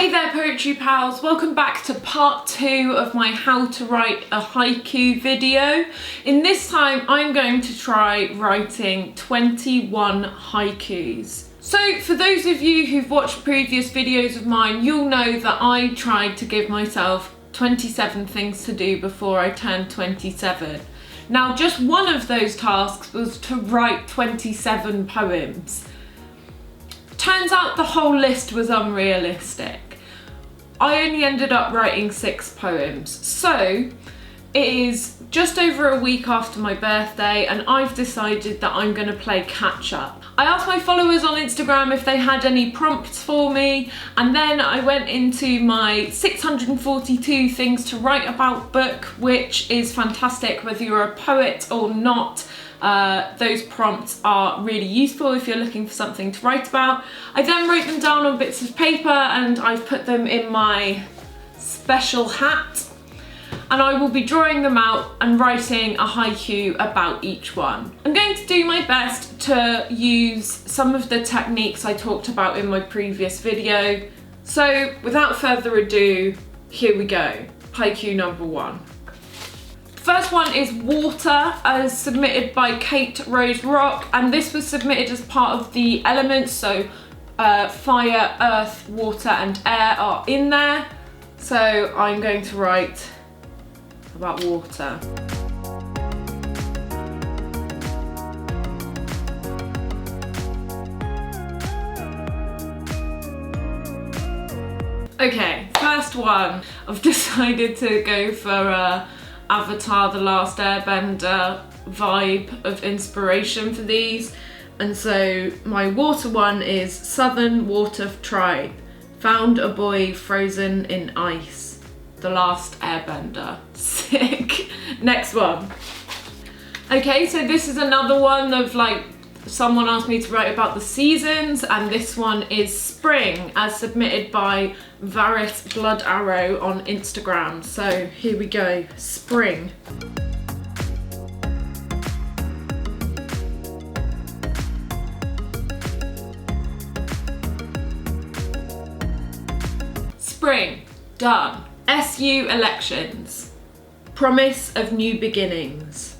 Hey there poetry pals, welcome back to part 2 of my how to write a haiku video. In this time I'm going to try writing 21 haikus. So for those of you who've watched previous videos of mine, you'll know that I tried to give myself 27 things to do before I turned 27. Now just one of those tasks was to write 27 poems. Turns out the whole list was unrealistic. I only ended up writing 6 poems. So it is just over a week after my birthday and I've decided that I'm going to play catch up. I asked my followers on Instagram if they had any prompts for me, and then I went into my 642 things to write about book, which is fantastic whether you're a poet or not. Those prompts are really useful if you're looking for something to write about. I then wrote them down on bits of paper and I've put them in my special hat, and I will be drawing them out and writing a haiku about each one. I'm going to do my best to use some of the techniques I talked about in my previous video. So without further ado, here we go. Haiku number 1. First one is Water, as submitted by Kate Rose Rock, and this was submitted as part of the elements, so fire, earth, water and air are in there. So I'm going to write about water. Okay, first one. I've decided to go for Avatar The Last Airbender vibe of inspiration for these, and so my water one is Southern Water Tribe found a boy frozen in ice. The Last Airbender. Sick. Next one. Okay, so this is another one of like someone asked me to write about the seasons, and this one is Spring, as submitted by Varys Blood Arrow on Instagram. So here we go. Spring. Spring. Done. SU elections. Promise of new beginnings.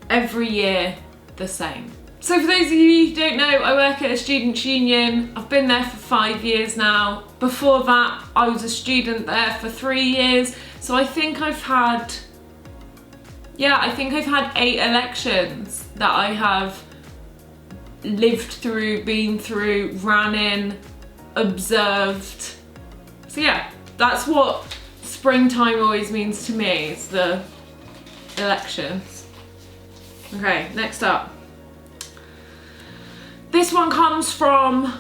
Every year the same. So for those of you who don't know, I work at a student union. I've been there for 5 years now. Before that, I was a student there for 3 years. So I think I've had 8 elections that I have lived through, been through, ran in, observed. So yeah, that's what springtime always means to me, is the elections. Okay, next up. This one comes from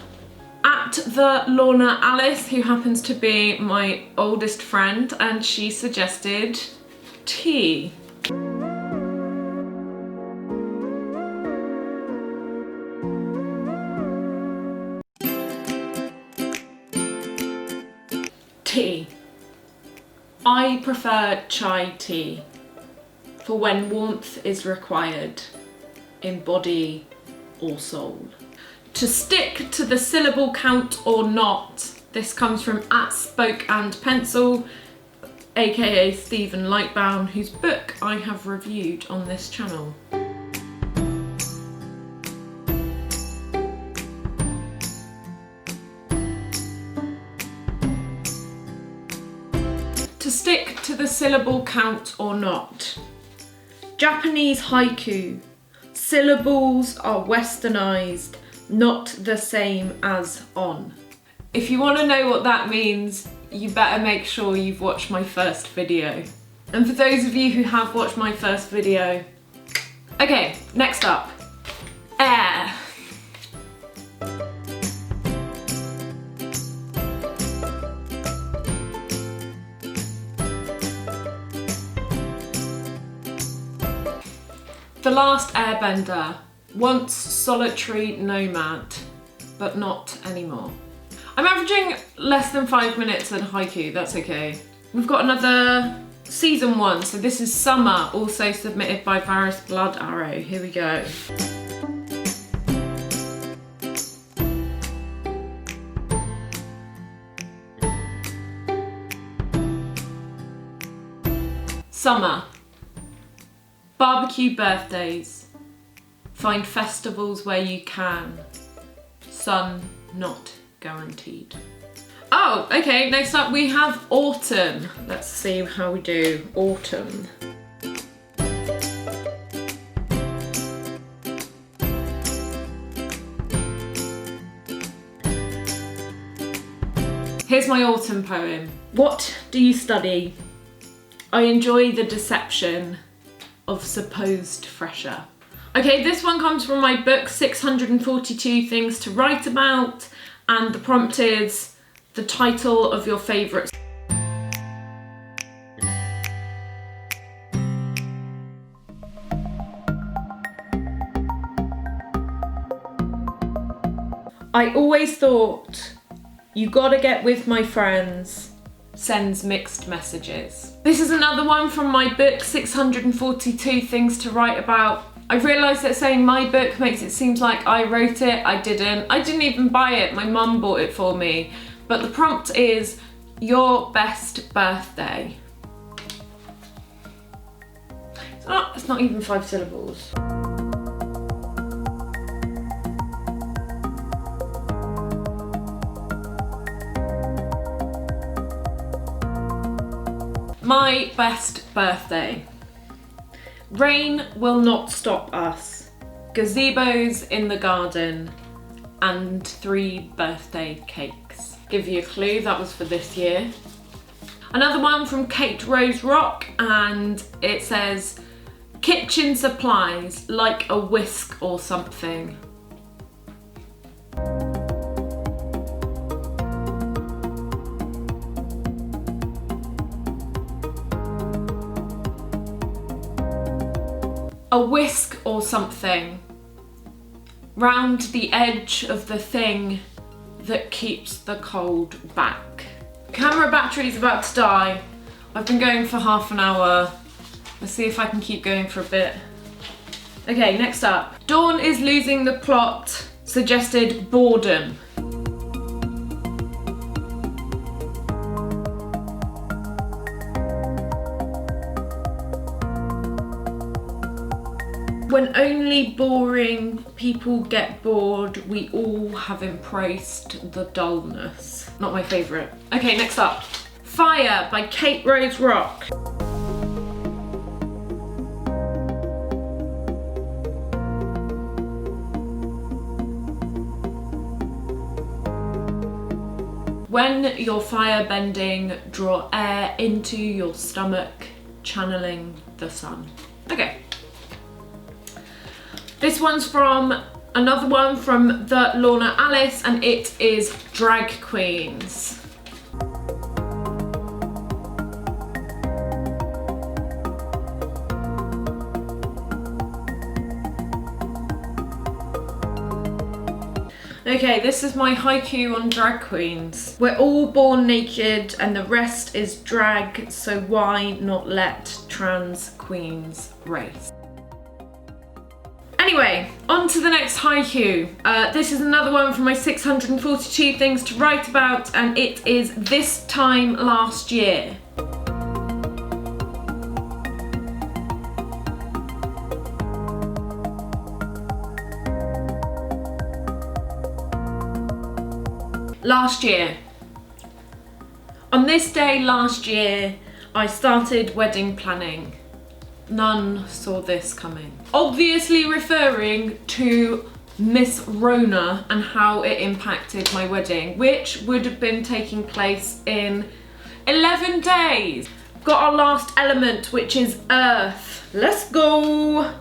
@the_Lorna_Alice, who happens to be my oldest friend, and she suggested tea. Tea. I prefer chai tea for when warmth is required in body or soul. To stick to the syllable count or not. This comes from @SpokeandPencil, aka Stephen Lightbound, whose book I have reviewed on this channel. To stick to the syllable count or not. Japanese haiku. Syllables are westernized, not the same as on. If you want to know what that means, you better make sure you've watched my first video. And for those of you who have watched my first video, okay, next up, air. The Last Airbender, once solitary nomad, but not anymore. I'm averaging less than 5 minutes in haiku, that's okay. We've got another season 1, so this is Summer, also submitted by Varys Blood Arrow. Here we go. Summer. Barbecue birthdays. Find festivals where you can. Sun not guaranteed. Oh, okay, next up we have autumn. Let's see how we do. Autumn. Here's my autumn poem. What do you study? I enjoy the deception of supposed fresher. Okay, this one comes from my book, 642 Things to Write About, and the prompt is the title of your favourite. I always thought you gotta get with my friends, sends mixed messages. This is another one from my book, 642 Things to Write About. I realised that saying my book makes it seem like I wrote it. I didn't even buy it. My mum bought it for me. But the prompt is your best birthday. It's not even 5 syllables. My best birthday. Rain will not stop us. Gazebos in the garden and 3 birthday cakes. Give you a clue, that was for this year. Another one from Kate Rose Rock, and it says, kitchen supplies like a whisk or something. A whisk or something, round the edge of the thing that keeps the cold back. Camera battery's about to die. I've been going for half an hour. Let's see if I can keep going for a bit. Okay, next up. Dawn is losing the plot, suggested boredom. When only boring people get bored, we all have embraced the dullness. Not my favourite. Okay, next up. Fire by Kate Rose Rock. When you're firebending, draw air into your stomach, channeling the sun. Okay. This one's from another one from the Lorna Alice, and it is Drag Queens. Okay, this is my haiku on drag queens. We're all born naked and the rest is drag, so why not let trans queens race? Anyway, on to the next haiku. This is another one from my 642 Things to Write About, and it is This Time Last Year. Last year. On this day last year, I started wedding planning. None saw this coming. Obviously referring to Miss Rona and how it impacted my wedding, which would have been taking place in 11 days. Got our last element, which is earth. Let's go.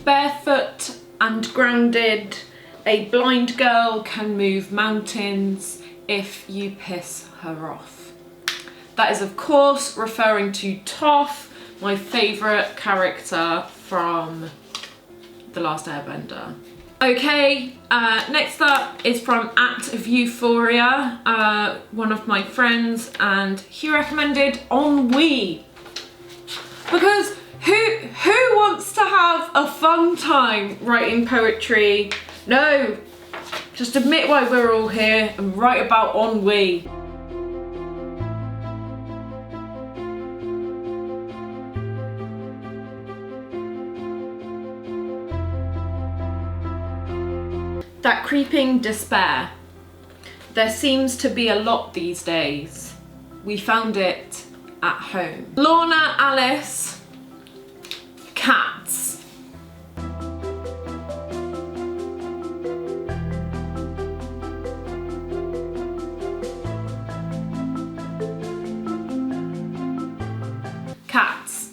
Barefoot and grounded, a blind girl can move mountains if you piss her off. That is of course referring to Toph, my favourite character from The Last Airbender. Okay, next up is from @Euphoria, one of my friends, and he recommended Ennui. Because who wants to have a fun time writing poetry. No, just admit why we're all here and write about ennui. That creeping despair. There seems to be a lot these days. We found it at home. Lorna Alice. Cats. Cats.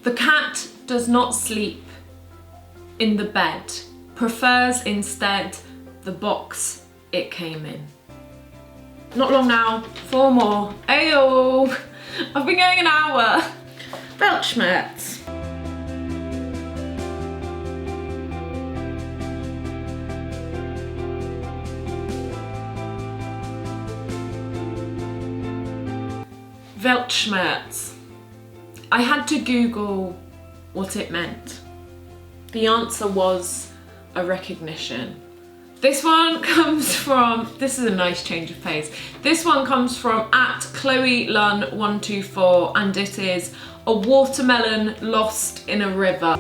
The cat does not sleep in the bed. Prefers instead the box it came in. Not long now, 4 more. Ayo! I've been going an hour. Weltschmerz. Weltschmerz. I had to Google what it meant. The answer was a recognition. This one comes from, this is a nice change of pace. This one comes from @ChloeLun124 and it is a watermelon lost in a river.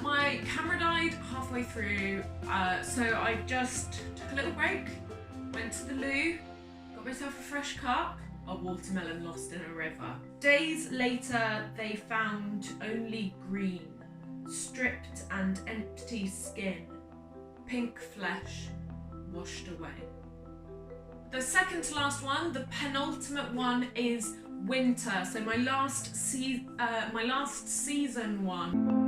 My camera died halfway through, so I just took a little break, went to the loo, got myself a fresh cup, a watermelon lost in a river. Days later, they found only green, stripped and empty skin, pink flesh washed away. The second to last one, the penultimate one, is winter. So my last season one.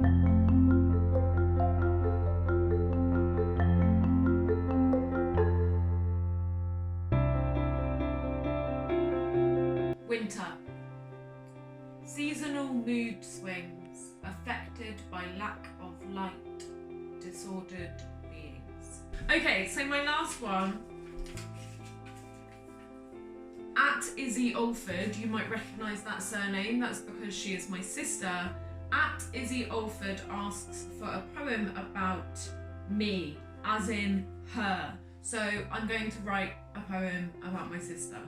Winter. Seasonal mood swings affected by lack of light, disordered beings. Okay, so my last one. @IzzyAlford, you might recognise that surname, that's because she is my sister. @IzzyAlford asks for a poem about me, as in her. So I'm going to write a poem about my sister.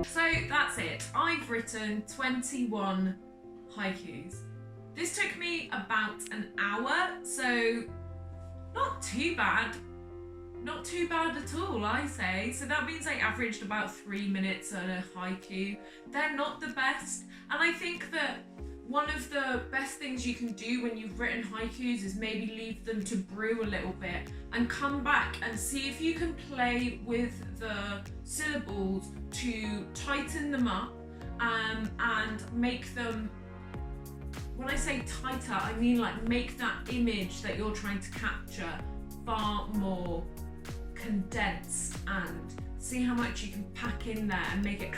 So that's it. I've written 21 haikus. This took me about an hour, so not too bad. Not too bad at all, I say. So that means I averaged about 3 minutes on a haiku. They're not the best, and I think that one of the best things you can do when you've written haikus is maybe leave them to brew a little bit and come back and see if you can play with the syllables to tighten them up and make them, when I say tighter, I mean like make that image that you're trying to capture far more condensed, and see how much you can pack in there and make it.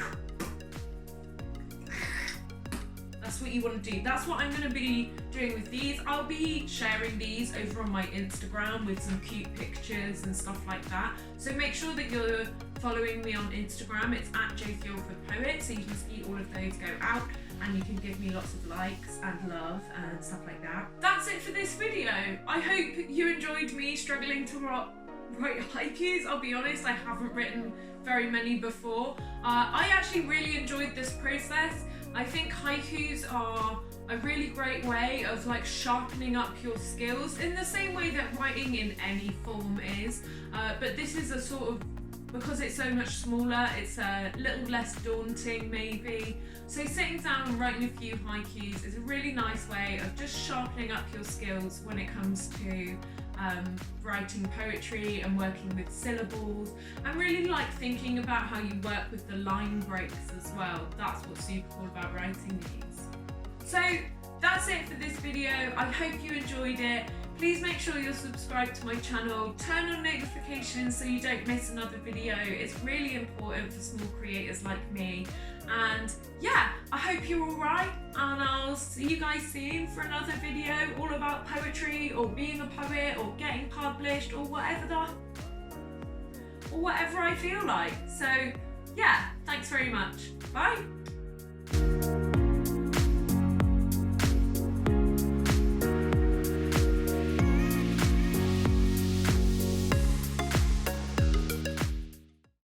That's what you want to do. That's what I'm going to be doing with these. I'll be sharing these over on my Instagram with some cute pictures and stuff like that. So make sure that you're following me on Instagram. It's @JothioForPoet, so you can see all of those go out and you can give me lots of likes and love and stuff like that. That's it for this video. I hope you enjoyed me struggling to write haikus. I'll be honest, I haven't written very many before. I actually really enjoyed this process. I think haikus are a really great way of like sharpening up your skills in the same way that writing in any form is. But this is a sort of, because it's so much smaller, it's a little less daunting maybe. So sitting down and writing a few haikus is a really nice way of just sharpening up your skills when it comes to writing poetry and working with syllables, and really like thinking about how you work with the line breaks as well. That's what's super cool about writing these. So that's it for this video. I hope you enjoyed it. Please make sure you're subscribed to my channel, turn on notifications so you don't miss another video. It's really important for small creators like me. And yeah, I hope you're all right, and I'll see you guys soon for another video all about poetry or being a poet or getting published or whatever I feel like. So yeah, thanks very much. Bye.